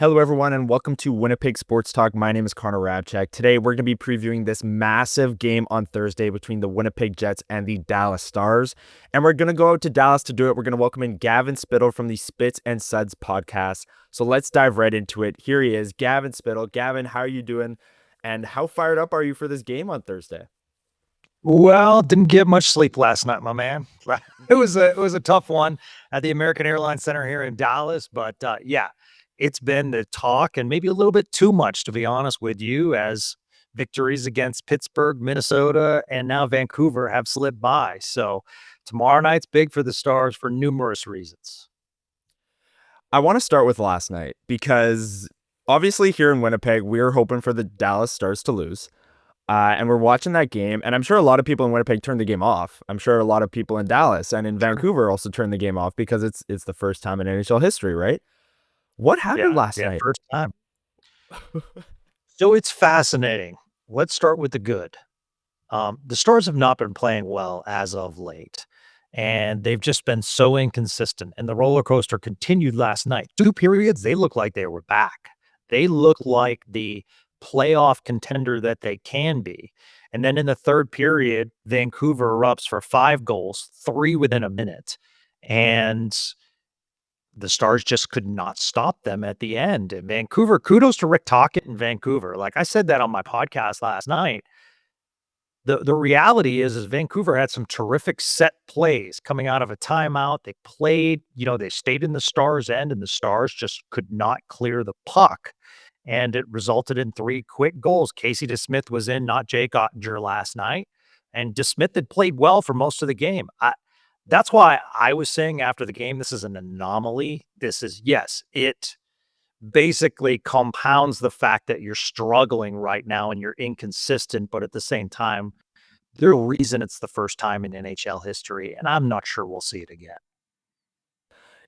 Hello, everyone, and welcome to Winnipeg Sports Talk. My name is Connor Hrabchak. Today, we're going to be previewing this massive game on Thursday between the Winnipeg Jets and the Dallas Stars. And we're going to go out to Dallas to do it. We're going to welcome in Gavin Spittle from the Spits and Suds podcast. So let's dive right into it. Here he is, Gavin Spittle. Gavin, how are you doing? And how fired up are you for this game on Thursday? Well, didn't get much sleep last night, my man. It was a tough one at the American Airlines Center here in Dallas, but yeah, it's been the talk and maybe a little bit too much, to be honest with you, as victories against Pittsburgh, Minnesota, and now Vancouver have slipped by. So tomorrow night's big for the Stars for numerous reasons. I want to start with last night because obviously here in Winnipeg, we're hoping for the Dallas Stars to lose. And we're watching that game, and I'm sure a lot of people in Winnipeg turned the game off. I'm sure a lot of people in Dallas and in Vancouver also turned the game off because it's the first time in NHL history, right? What happened last night? First time. So it's fascinating. Let's start with the good. The Stars have not been playing well as of late, and they've just been so inconsistent. And the roller coaster continued last night. 2 periods, they look like they were back. They look like the playoff contender that they can be. And then in the third period, Vancouver erupts for 5 goals, 3 within a minute. And the Stars just could not stop them at the end. And Vancouver, kudos to Rick Tocchet in Vancouver. Like I said that on my podcast last night. The reality is Vancouver had some terrific set plays coming out of a timeout. They played, they stayed in the Stars' end, and the Stars just could not clear the puck. And it resulted in 3 quick goals. Casey DeSmith was in, not Jake Ottinger last night. And DeSmith had played well for most of the game. That's why I was saying after the game, this is an anomaly. It basically compounds the fact that you're struggling right now and you're inconsistent. But at the same time, there's a reason it's the first time in NHL history. And I'm not sure we'll see it again.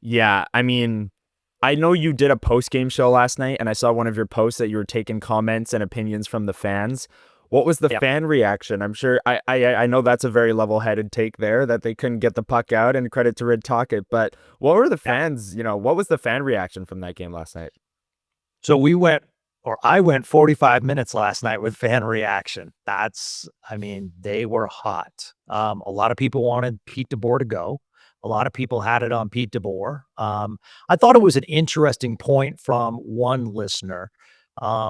Yeah, I mean, I know you did a post-game show last night, and I saw one of your posts that you were taking comments and opinions from the fans. What was the fan reaction? I'm sure I know that's a very level-headed take there, that they couldn't get the puck out, and credit to Red Tocchet. But what were the fans, what was the fan reaction from that game last night? So I went 45 minutes last night with fan reaction. They were hot. A lot of people wanted Pete DeBoer to go. A lot of people had it on Pete DeBoer. I thought it was an interesting point from one listener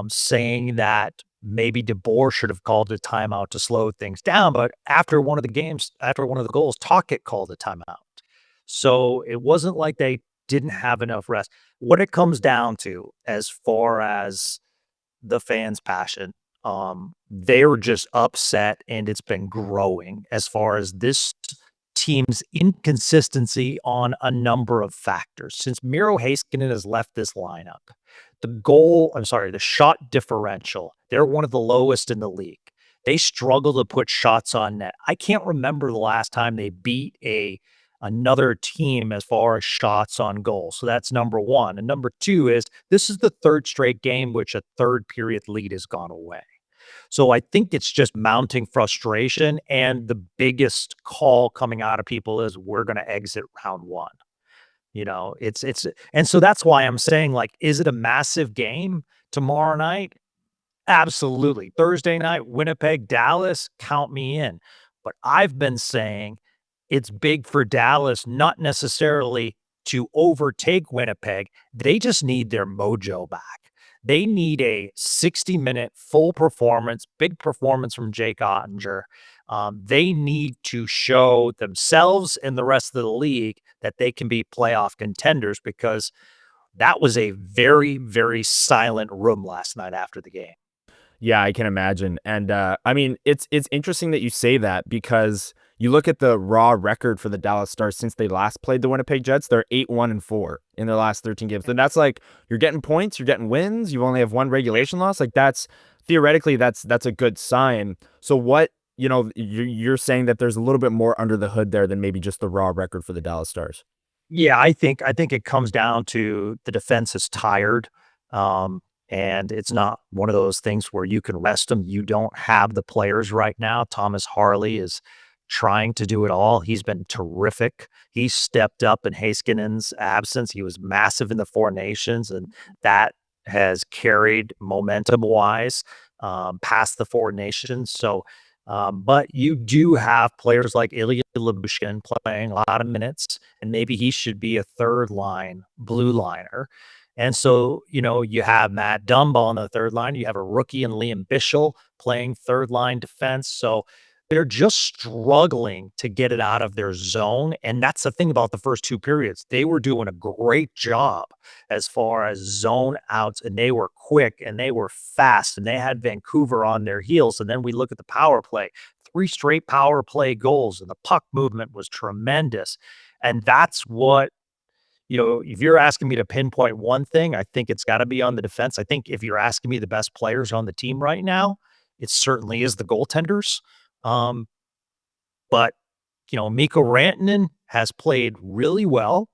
saying that maybe DeBoer should have called a timeout to slow things down. But after one of the goals, Tocchet called a timeout. So it wasn't like they didn't have enough rest. What it comes down to, as far as the fans' passion, they were just upset, and it's been growing as far as this team's inconsistency on a number of factors. Since Miro Heiskanen has left this lineup, the shot differential, they're one of the lowest in the league. They struggle to put shots on net. I can't remember the last time they beat another team as far as shots on goal. So that's number one. And number two is this is the third straight game which a third period lead has gone away. So I think it's just mounting frustration, and the biggest call coming out of people is we're going to exit round one. And so that's why I'm saying, like, is it a massive game tomorrow night? Absolutely. Thursday night, Winnipeg, Dallas, count me in. But I've been saying it's big for Dallas, not necessarily to overtake Winnipeg. They just need their mojo back. They need a 60-minute full performance, big performance from Jake Ottinger. They need to show themselves and the rest of the league that they can be playoff contenders, because that was a very, very silent room last night after the game. Yeah, I can imagine. And it's interesting that you say that, because you look at the raw record for the Dallas Stars since they last played the Winnipeg Jets. They're 8-1-4 in their last 13 games. And that's like, you're getting points, you're getting wins, you only have one regulation loss. Like, that's theoretically that's a good sign. So what, you're saying that there's a little bit more under the hood there than maybe just the raw record for the Dallas Stars. Yeah, I think it comes down to the defense is tired. And it's not one of those things where you can rest them. You don't have the players right now. Thomas Harley is trying to do it all. He's been terrific. He stepped up in Heiskanen's absence. He was massive in the Four Nations, and that has carried momentum-wise past the Four Nations. So, but you do have players like Ilya Lyubushkin playing a lot of minutes, and maybe he should be a third line blue liner. And so, you have Matt Dumba on the third line. You have a rookie and Liam Bichel playing third line defense. So they're just struggling to get it out of their zone. And that's the thing about the first two periods. They were doing a great job as far as zone outs, and they were quick and they were fast and they had Vancouver on their heels. And then we look at the power play, 3 straight power play goals, and the puck movement was tremendous. And that's what, if you're asking me to pinpoint one thing, I think it's got to be on the defense. I think if you're asking me the best players on the team right now, it certainly is the goaltenders. Um, but Mikko Rantanen has played really well.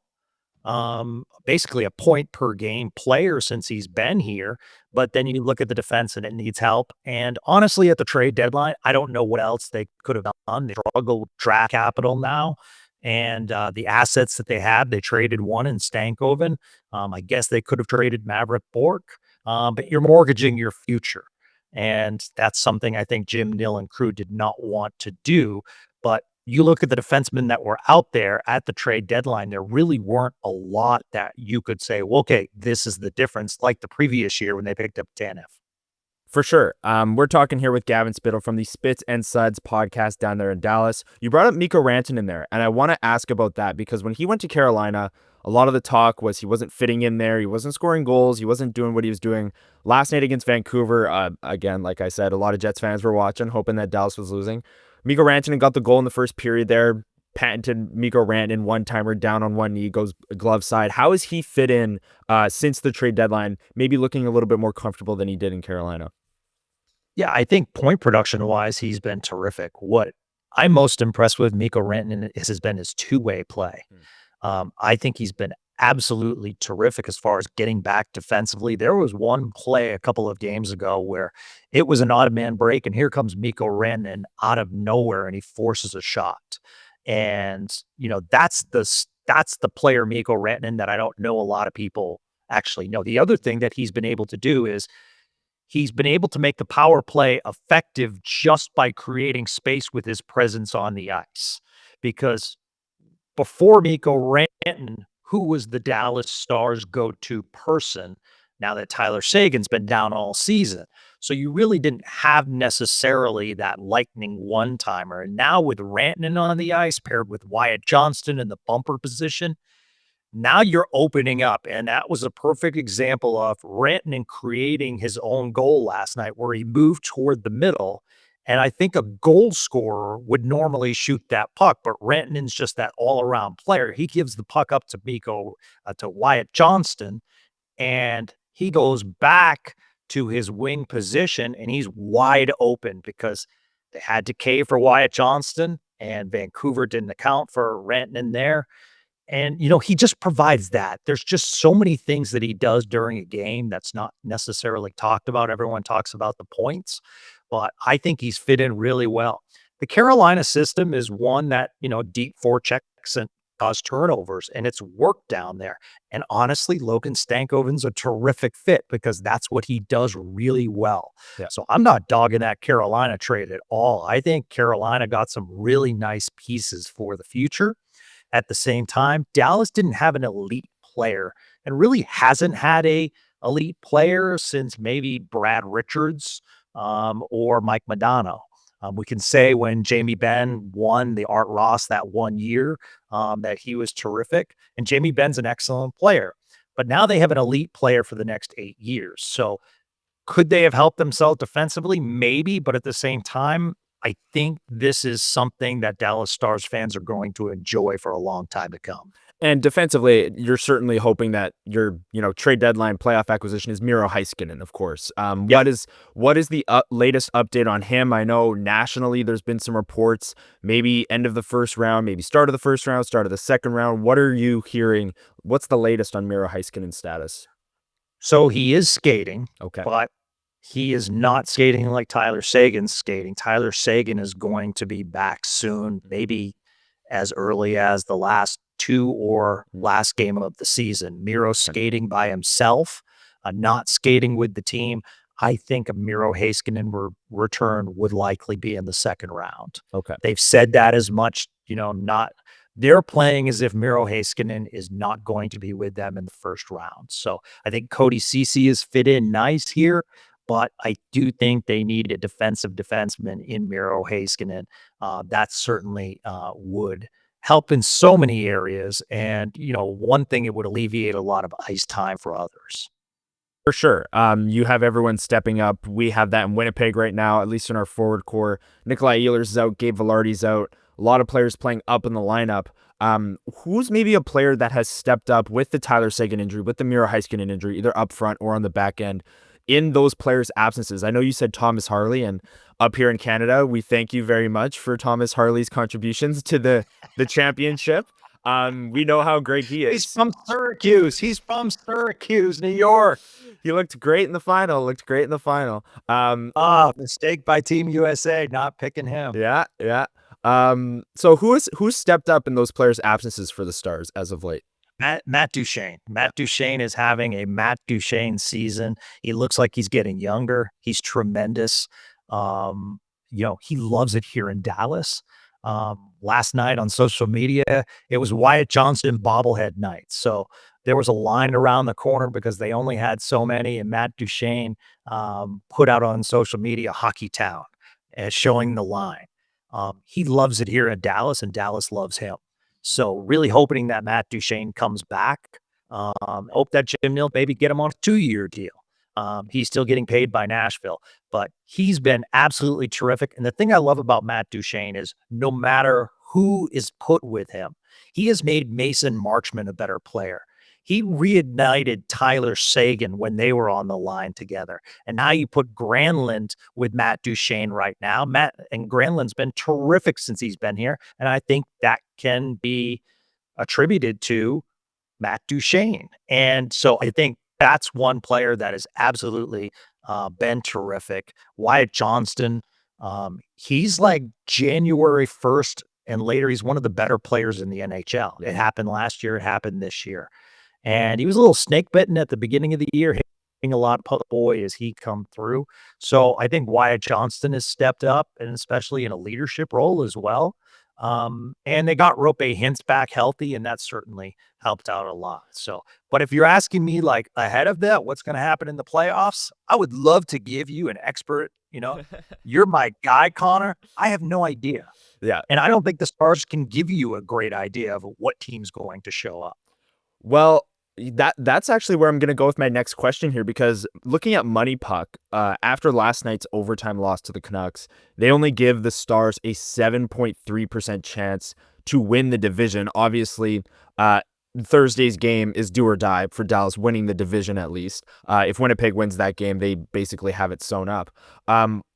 Basically a point per game player since he's been here. But then you look at the defense and it needs help. And honestly, at the trade deadline, I don't know what else they could have done. They struggle with draft capital now. And the assets that they have, they traded one in Stankoven. I guess they could have traded Maverick Bork, but you're mortgaging your future. And that's something I think Jim Nill and crew did not want to do. But you look at the defensemen that were out there at the trade deadline, there really weren't a lot that you could say, well, okay, this is the difference, like the previous year when they picked up Tanev. For sure. We're talking here with Gavin Spittle from the Spits and Suds podcast down there in Dallas. You brought up Mikko Rantanen in there, and I want to ask about that because when he went to Carolina, a lot of the talk was he wasn't fitting in there. He wasn't scoring goals. He wasn't doing what he was doing last night against Vancouver. Again, like I said, a lot of Jets fans were watching, hoping that Dallas was losing. Mikko Rantanen got the goal in the first period there. Patented Mikko Rantanen one-timer down on one knee, goes glove side. How has he fit in since the trade deadline, maybe looking a little bit more comfortable than he did in Carolina? Yeah, I think point production wise, he's been terrific. What I'm most impressed with Mikko Rantanen has been his two-way play. I think he's been absolutely terrific as far as getting back defensively. There was one play a couple of games ago where it was an odd man break, and here comes Mikko Rantanen out of nowhere, and he forces a shot. And that's the player Mikko Rantanen that I don't know a lot of people actually know. The other thing that he's been able to do is he's been able to make the power play effective just by creating space with his presence on the ice. Because before Mikko Rantanen, who was the Dallas Stars' go-to person, now that Tyler Seguin's been down all season. So you really didn't have necessarily that lightning one-timer. And now with Rantanen on the ice paired with Wyatt Johnston in the bumper position, now you're opening up. And that was a perfect example of Rantanen creating his own goal last night where he moved toward the middle. And I think a goal scorer would normally shoot that puck, but Rantanen's just that all-around player. He gives the puck up to to Wyatt Johnston, and he goes back to his wing position, and he's wide open because they had to cave for Wyatt Johnston, and Vancouver didn't account for Rantanen there. And, he just provides that. There's just so many things that he does during a game that's not necessarily talked about. Everyone talks about the points, but I think he's fit in really well. The Carolina system is one that, deep forechecks and cause turnovers, and it's worked down there. And honestly, Logan Stankoven's a terrific fit because that's what he does really well. Yeah. So I'm not dogging that Carolina trade at all. I think Carolina got some really nice pieces for the future. At the same time, Dallas didn't have an elite player and really hasn't had a elite player since maybe Brad Richards or Mike Modano. We can say when Jamie Benn won the Art Ross that one year that he was terrific. And Jamie Benn's an excellent player. But now they have an elite player for the next 8 years. So could they have helped themselves defensively? Maybe. But at the same time, I think this is something that Dallas Stars fans are going to enjoy for a long time to come. And defensively, you're certainly hoping that your trade deadline playoff acquisition is Miro Heiskanen, of course. Yep. What is the latest update on him? I know nationally there's been some reports, maybe end of the first round, maybe start of the first round, start of the second round. What are you hearing? What's the latest on Miro Heiskanen's status? So he is skating, Okay. but he is not skating like Tyler Seguin's skating. Tyler Seguin is going to be back soon, maybe as early as the last 2 or last game of the season. Miro's skating by himself. not skating with the team. I think a Miro Heiskanen return would likely be in the second round. Okay. They've said that as much, not they're playing as if Miro Heiskanen is not going to be with them in the first round. So I think Cody Ceci is fit in nice here, but I do think they need a defensive defenseman in Miro Heiskanen. That certainly would help in so many areas. And, one thing, it would alleviate a lot of ice time for others. For sure. You have everyone stepping up. We have that in Winnipeg right now, at least in our forward core. Nikolai Ehlers is out. Gabe Vilardi's out. A lot of players playing up in the lineup. Who's maybe a player that has stepped up with the Tyler Seguin injury, with the Miro Heiskanen injury, either up front or on the back end, in those players' absences? I know you said Thomas Harley, and up here in Canada, we thank you very much for Thomas Harley's contributions to the championship. We know how great he is. He's from Syracuse. New York. He looked great in the final. Mistake by Team USA, not picking him. Yeah. So who's stepped up in those players' absences for the Stars as of late? Matt Duchene. Matt Duchene is having a Matt Duchene season. He looks like he's getting younger. He's tremendous. He loves it here in Dallas. Last night on social media, it was Wyatt Johnston bobblehead night. So there was a line around the corner because they only had so many, and Matt Duchene put out on social media Hockey Town as showing the line. He loves it here in Dallas, and Dallas loves him. So really hoping that Matt Duchene comes back. Hope that Jim Nill maybe get him on a 2-year deal. He's still getting paid by Nashville, but he's been absolutely terrific. And the thing I love about Matt Duchene is no matter who is put with him, he has made Mason Marchment a better player. He reignited Tyler Seguin when they were on the line together. And now you put Granlund with Matt Duchene right now. Granlund's been terrific since he's been here. And I think that can be attributed to Matt Duchene. And so I think that's one player that has absolutely been terrific. Wyatt Johnston, he's like January 1st and later, he's one of the better players in the NHL. It happened last year. It happened this year. And he was a little snake bitten at the beginning of the year, hitting a lot of boy as he come through. So I think Wyatt Johnston has stepped up, and especially in a leadership role as well. And they got Rope Hintz back healthy, and that certainly helped out a lot. So, but if you're asking me like ahead of that, what's going to happen in the playoffs, I would love to give you an expert, you're my guy, Connor. I have no idea. Yeah. And I don't think the Stars can give you a great idea of what team's going to show up. Well, that's actually where I'm going to go with my next question here, because looking at Money Puck, after last night's overtime loss to the Canucks, they only give the Stars a 7.3% chance to win the division. Obviously, Thursday's game is do or die for Dallas winning the division at least. If Winnipeg wins that game, they basically have it sewn up.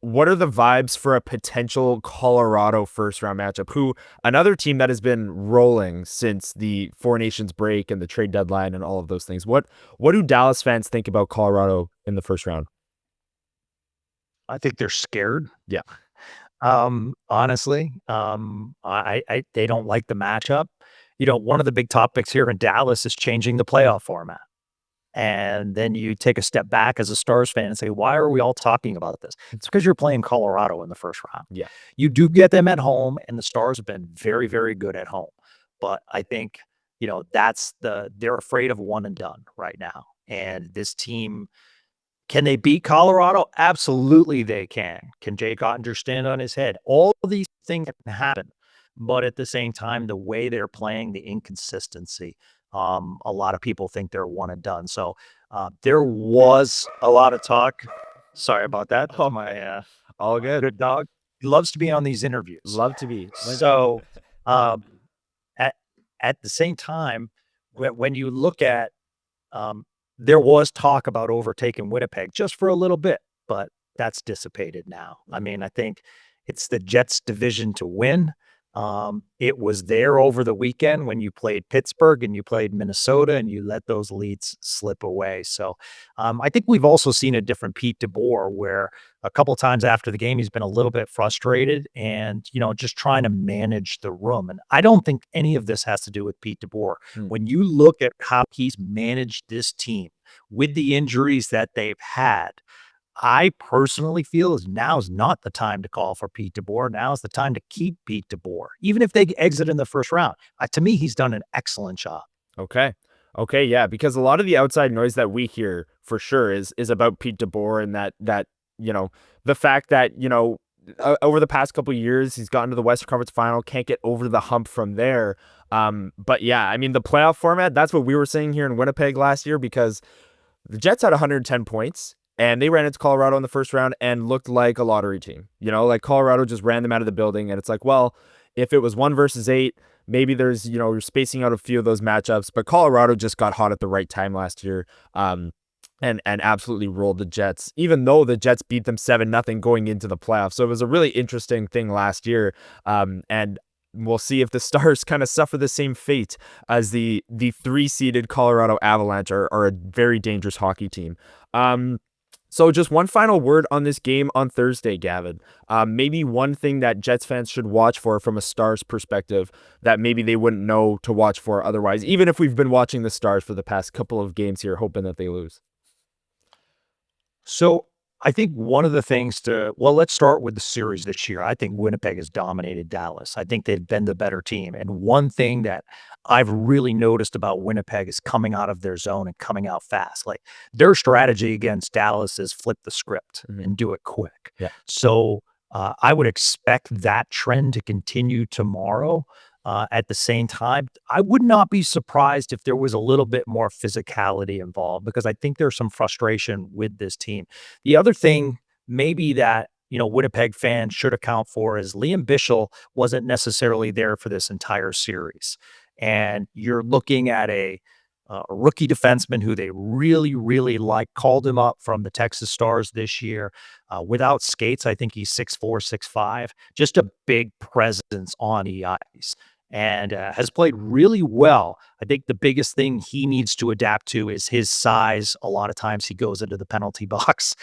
What are the vibes for a potential Colorado first-round matchup? Who, another team that has been rolling since the Four Nations break and the trade deadline and all of those things. What do Dallas fans think about Colorado in the first round? I think they're scared. Yeah. Honestly, they don't like the matchup. One of the big topics here in Dallas is changing the playoff format. And then you take a step back as a Stars fan and say, why are we all talking about this? It's because you're playing Colorado in the first round. Yeah. You do get them at home, and the Stars have been very, very good at home. But I think, they're afraid of one and done right now. And this team, can they beat Colorado? Absolutely they can. Can Jake Ottinger stand on his head? All of these things can happen. But at the same time, the way they're playing, the inconsistency, a lot of people think they're one and done. So there was a lot of talk. Sorry about that. Oh, my all good dog. He loves to be on these interviews. Love to be. So at the same time, when you look at, there was talk about overtaking Winnipeg just for a little bit, but that's dissipated now. I mean, I think it's the Jets' division to win. It was there over the weekend when you played Pittsburgh and you played Minnesota and you let those leads slip away. So I think we've also seen a different Pete DeBoer, where a couple of times after the game, he's been a little bit frustrated and, just trying to manage the room. And I don't think any of this has to do with Pete DeBoer. When you look at how he's managed this team with the injuries that they've had, I personally feel is now's not the time to call for Pete DeBoer. Now's the time to keep Pete DeBoer, even if they exit in the first round. To me, he's done an excellent job. Okay. Okay, yeah, because a lot of the outside noise that we hear for sure is about Pete DeBoer and that the fact that over the past couple of years he's gotten to the Western Conference Final, can't get over the hump from there. But yeah, I mean the playoff format, that's what we were saying here in Winnipeg last year, because the Jets had 110 points and they ran into Colorado in the first round and looked like a lottery team. Like Colorado just ran them out of the building, and it's like, well, if it was 1 versus 8, maybe there's, you're spacing out a few of those matchups, but Colorado just got hot at the right time last year. And absolutely rolled the Jets, even though the Jets beat them 7-0 going into the playoffs. So it was a really interesting thing last year. And we'll see if the Stars kind of suffer the same fate as the 3-seeded Colorado Avalanche are a very dangerous hockey team. So just one final word on this game on Thursday, Gavin. Maybe one thing that Jets fans should watch for from a Stars perspective that maybe they wouldn't know to watch for otherwise, even if we've been watching the Stars for the past couple of games here, hoping that they lose. So I think one of the things let's start with the series this year. I think Winnipeg has dominated Dallas. I think they've been the better team. And one thing that I've really noticed about Winnipeg is coming out of their zone and coming out fast. Like their strategy against Dallas is flip the script and do it quick. Yeah. So I would expect that trend to continue tomorrow. At the same time, I would not be surprised if there was a little bit more physicality involved, because I think there's some frustration with this team. The other thing maybe that, Winnipeg fans should account for is Liam Bichsel wasn't necessarily there for this entire series. And you're looking at a rookie defenseman who they really, really like, called him up from the Texas Stars this year. Without skates, I think he's 6'4", 6'5", just a big presence on the ice. And has played really well. I think the biggest thing he needs to adapt to is his size. A lot of times he goes into the penalty box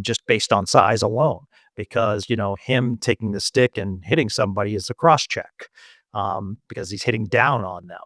just based on size alone, because, him taking the stick and hitting somebody is a cross check because he's hitting down on them.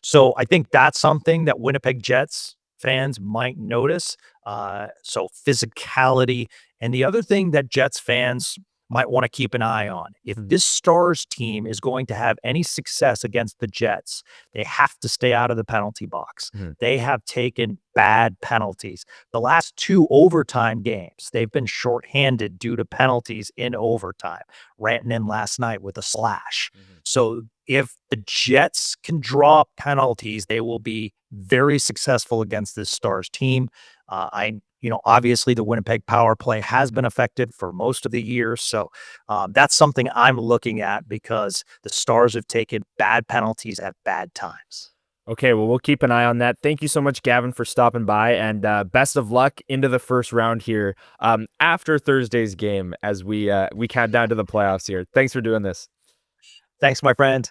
So I think that's something that Winnipeg Jets fans might notice. So physicality. And the other thing that Jets fans might want to keep an eye on, if this Stars team is going to have any success against the Jets, they have to stay out of the penalty box. They have taken bad penalties. The last 2 overtime games, they've been shorthanded due to penalties in overtime. Rantanen last night with a slash. So if the Jets can draw penalties, they will be very successful against this Stars team. Obviously the Winnipeg power play has been effective for most of the year. So that's something I'm looking at, because the Stars have taken bad penalties at bad times. Okay, well, we'll keep an eye on that. Thank you so much, Gavin, for stopping by, and best of luck into the first round here after Thursday's game as we count down to the playoffs here. Thanks for doing this. Thanks, my friend.